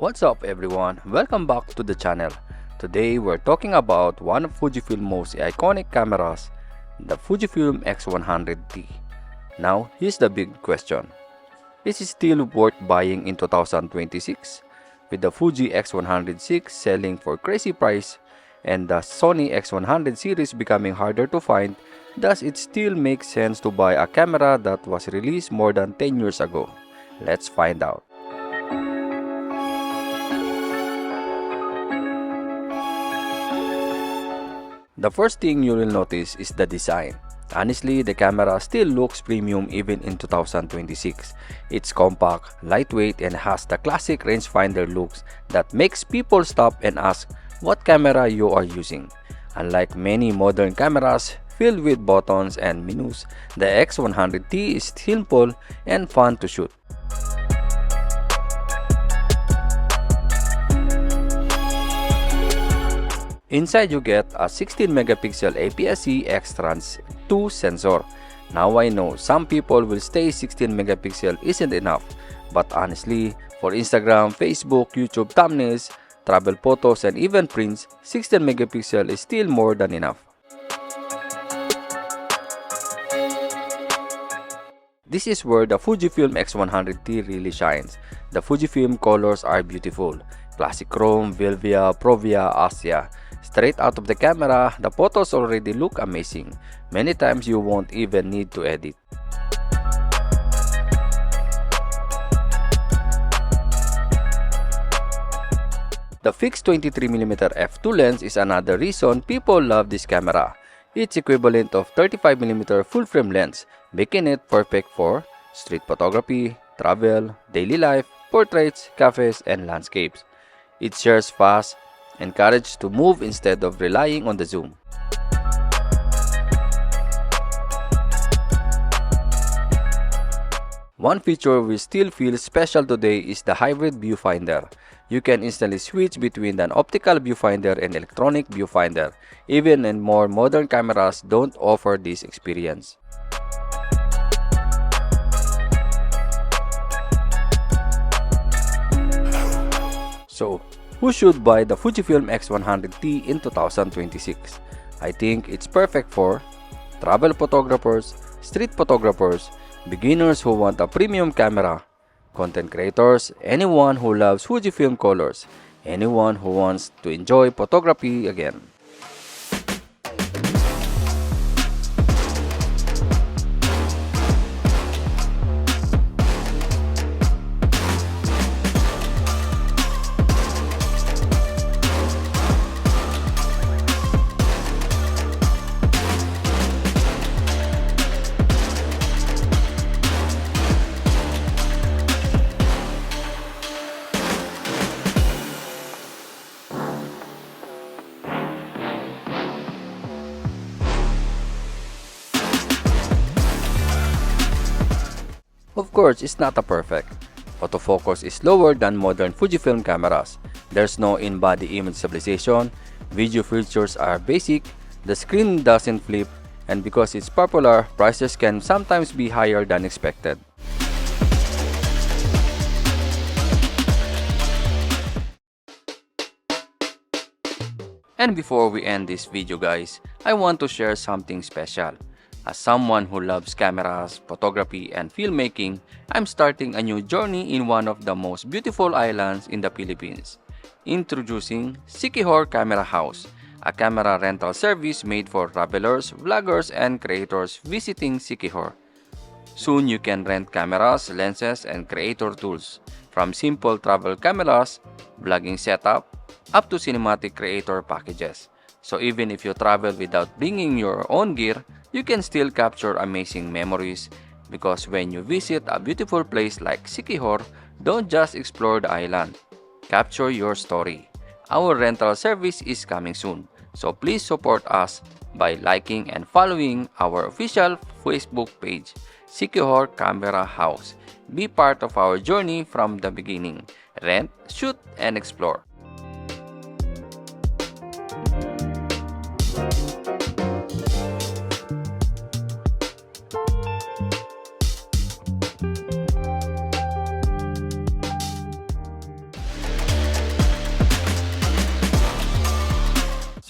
What's up everyone? Welcome back to the channel. Today we're talking about one of Fujifilm's most iconic cameras, the Fujifilm X100T. Now, here's the big question. Is it still worth buying in 2026? With the Fuji X106 selling for crazy price and the Sony X100 series becoming harder to find, does it still make sense to buy a camera that was released more than 10 years ago? Let's find out. The first thing you will notice is the design. Honestly, the camera still looks premium even in 2026. It's compact, lightweight, and has the classic rangefinder looks that makes people stop and ask what camera you are using. Unlike many modern cameras filled with buttons and menus, the X100T is simple and fun to shoot. Inside you get a 16-megapixel APS-C X-Trans II sensor. Now I know some people will say 16-megapixel isn't enough, but honestly, for Instagram, Facebook, YouTube thumbnails, travel photos, and even prints, 16-megapixel is still more than enough. This is where the Fujifilm X100T really shines. The Fujifilm colors are beautiful. Classic chrome, Velvia, Provia, Asia. Straight out of the camera, the photos already look amazing. Many times you won't even need to edit. The fixed 23mm f2 lens is another reason people love this camera. It's equivalent of 35mm full-frame lens, making it perfect for street photography, travel, daily life, portraits, cafes, and landscapes. It shares fast, encouraged to move instead of relying on the zoom. One feature we still feel special today is the hybrid viewfinder. You can instantly switch between an optical viewfinder and electronic viewfinder. Even in more modern cameras don't offer this experience. So, who should buy the Fujifilm X100T in 2026? I think it's perfect for travel photographers, street photographers, beginners who want a premium camera, content creators, anyone who loves Fujifilm colors, anyone who wants to enjoy photography again. Of course, it's not a perfect. Autofocus is lower than modern Fujifilm cameras. There's no in-body image stabilization, video features are basic, the screen doesn't flip, and because it's popular, prices can sometimes be higher than expected. And before we end this video guys, I want to share something special. As someone who loves cameras, photography, and filmmaking, I'm starting a new journey in one of the most beautiful islands in the Philippines. Introducing Siquijor Camera House, a camera rental service made for travelers, vloggers, and creators visiting Siquijor. Soon you can rent cameras, lenses, and creator tools, from simple travel cameras, vlogging setup, up to cinematic creator packages. So even if you travel without bringing your own gear, you can still capture amazing memories, because when you visit a beautiful place like Siquijor, don't just explore the island. Capture your story. Our rental service is coming soon, so please support us by liking and following our official Facebook page, Siquijor Camera House. Be part of our journey from the beginning. Rent, shoot, and explore.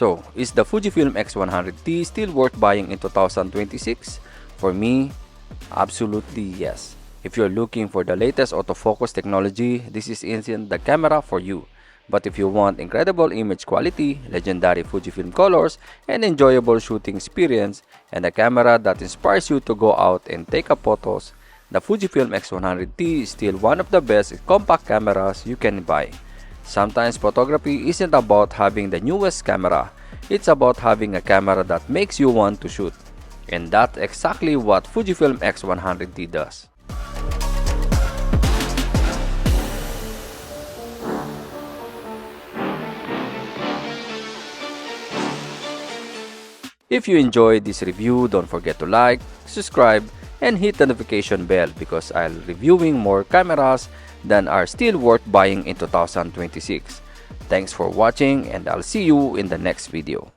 So, is the Fujifilm X100T still worth buying in 2026? For me, absolutely yes. If you're looking for the latest autofocus technology, this isn't the camera for you. But if you want incredible image quality, legendary Fujifilm colors, and enjoyable shooting experience, and a camera that inspires you to go out and take up photos, the Fujifilm X100T is still one of the best compact cameras you can buy. Sometimes photography isn't about having the newest camera, it's about having a camera that makes you want to shoot. And that's exactly what Fujifilm X100T does. If you enjoyed this review, don't forget to like, subscribe, and hit the notification bell because I'll reviewing more cameras that are still worth buying in 2026. Thanks for watching and I'll see you in the next video.